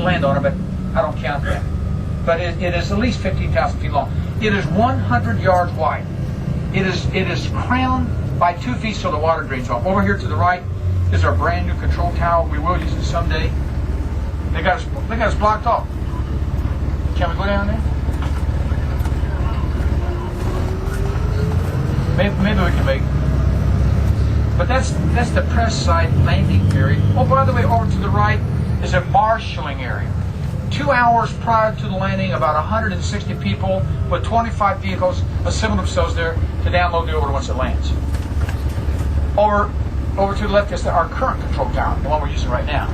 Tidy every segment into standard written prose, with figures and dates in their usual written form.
land on it, but I don't count that. But it is at least 15,000 feet long. It is 100 yards wide. It is crowned by 2 feet so the water drains off. Over here to the right is our brand new control tower. We will use it someday. They got us blocked off. Can we go down there? Maybe we can make it. But that's the press side landing area. Oh, by the way, over to the right is a marshalling area. 2 hours prior to the landing, about 160 people with 25 vehicles assemble themselves there to download the order once it lands. Over to the left is our current control tower, the one we're using right now.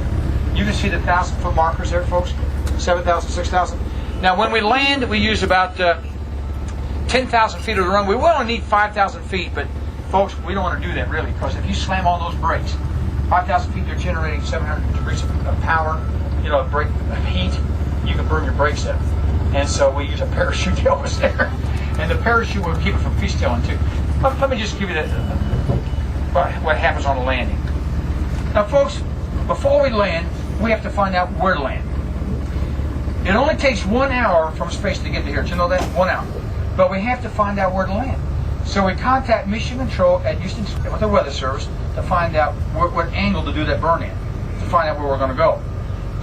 You can see the 1,000-foot markers there, folks. 7,000, 6,000. Now, when we land, we use about 10,000 feet of the runway. We only need 5,000 feet, but folks, we don't want to do that really, because if you slam on those brakes, 5,000 feet, they're generating 700 degrees of power, brake heat. You can burn your brakes up. And so we use a parachute to help us there. And the parachute will keep it from fishtailing too. Let me just give you what happens on the landing. Now, folks, before we land, we have to find out where to land. It only takes 1 hour from space to get to here. Did you know that? 1 hour. But we have to find out where to land. So we contact Mission Control at Houston with the Weather Service to find out what angle to do that burn in, to find out where we're going to go.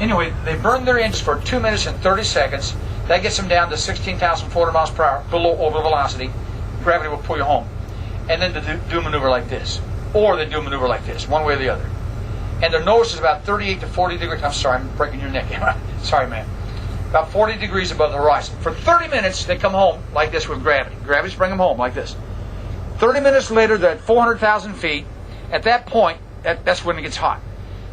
Anyway, they burn their engines for 2 minutes and 30 seconds. That gets them down to 16,400 miles per hour below over velocity. Gravity will pull you home. And then they do a maneuver like this. Or they do a maneuver like this, one way or the other. And their nose is about 38 to 40 degrees. I'm sorry, I'm breaking your neck. Sorry, man. About 40 degrees above the horizon. For 30 minutes, they come home like this with gravity. Gravity's bring them home like this. 30 minutes later, they're at 400,000 feet. At that point, that's when it gets hot.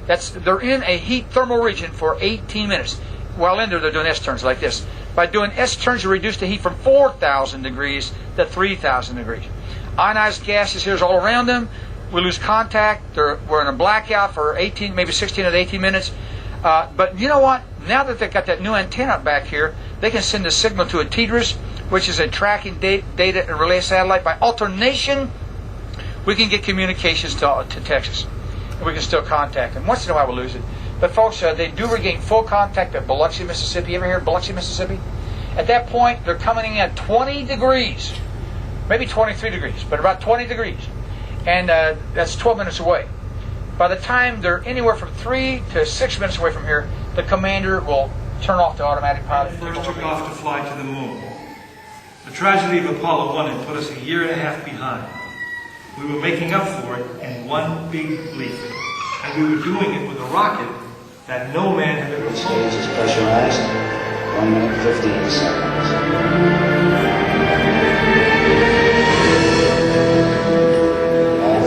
They're in a heat thermal region for 18 minutes. While in there, they're doing S-turns like this. By doing S-turns, you reduce the heat from 4,000 degrees to 3,000 degrees. Ionized gases here is all around them. We lose contact. We're in a blackout for 18, maybe 16 to 18 minutes. But you know what? Now that they've got that new antenna back here, they can send a signal to a TDRS, which is a tracking data and relay satellite. By alternation, we can get communications to Texas. And we can still contact them. Once in a while, we'll lose it. But folks, they do regain full contact at Biloxi, Mississippi. You ever hear of Biloxi, Mississippi? At that point, they're coming in at 20 degrees. Maybe 23 degrees, but about 20 degrees. And that's 12 minutes away. By the time they're anywhere from 3 to 6 minutes away from here, the commander will turn off the automatic pilot. First took off to fly to the moon. The tragedy of Apollo 1 had put us a year and a half behind. We were making up for it in one big leap. And we were doing it with a rocket that no man had ever flown. Stage is pressurized. 1 minute 15 seconds.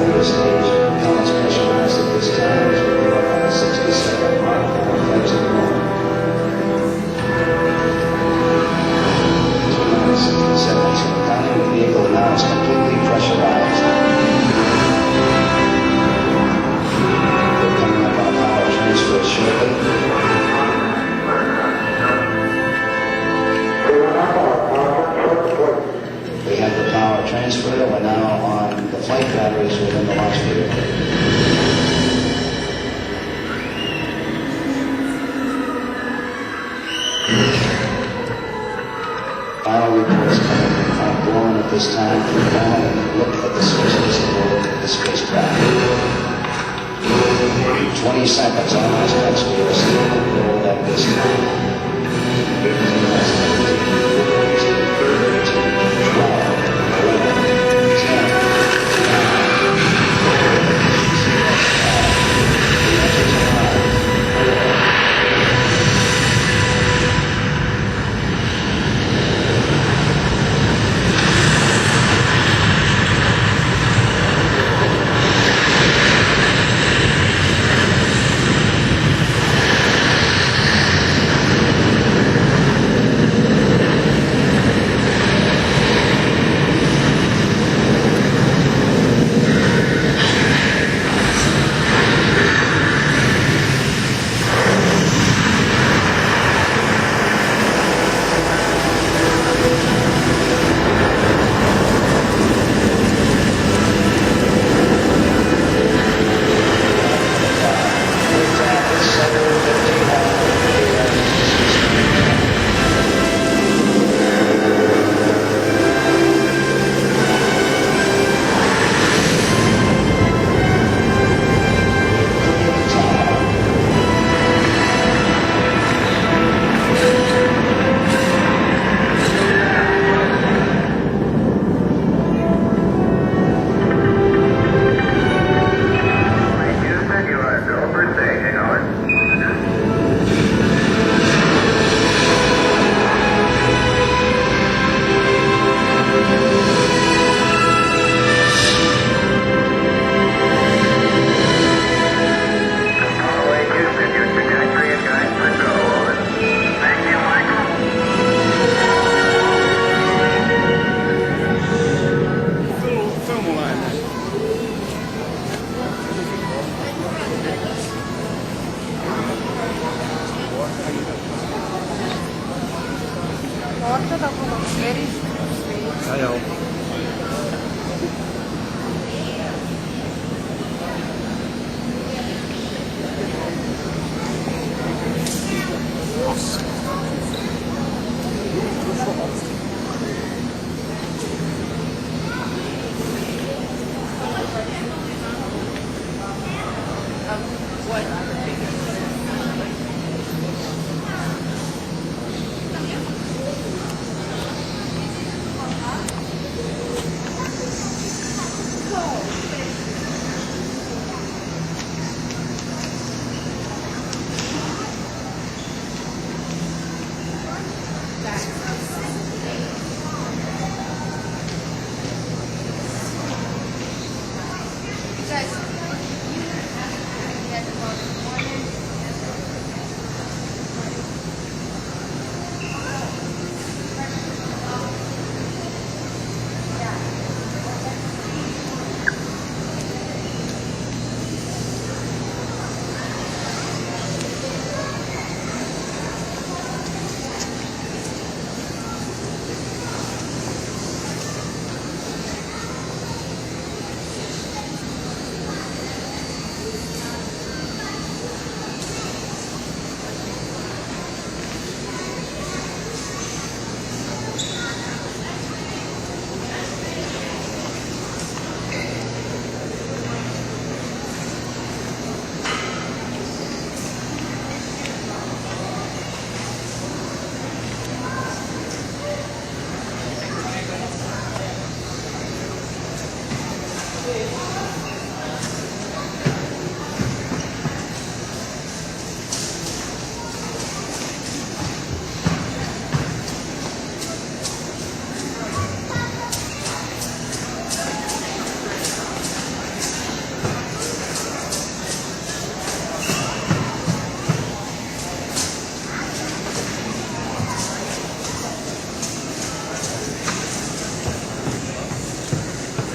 The stage becomes pressurized at this time as we go up on the 60-second mark for the exit mode. 2 minutes 60 seconds from time. The vehicle now is completely pressurized. We're coming up on power transfer shortly. We have the power transfer. We're now on the flight batteries within the launch vehicle. Final reports coming from Frank Borman at this time. From down and look at the sources aboard the spacecraft. 20 seconds on our specs. We are still in the world at this time.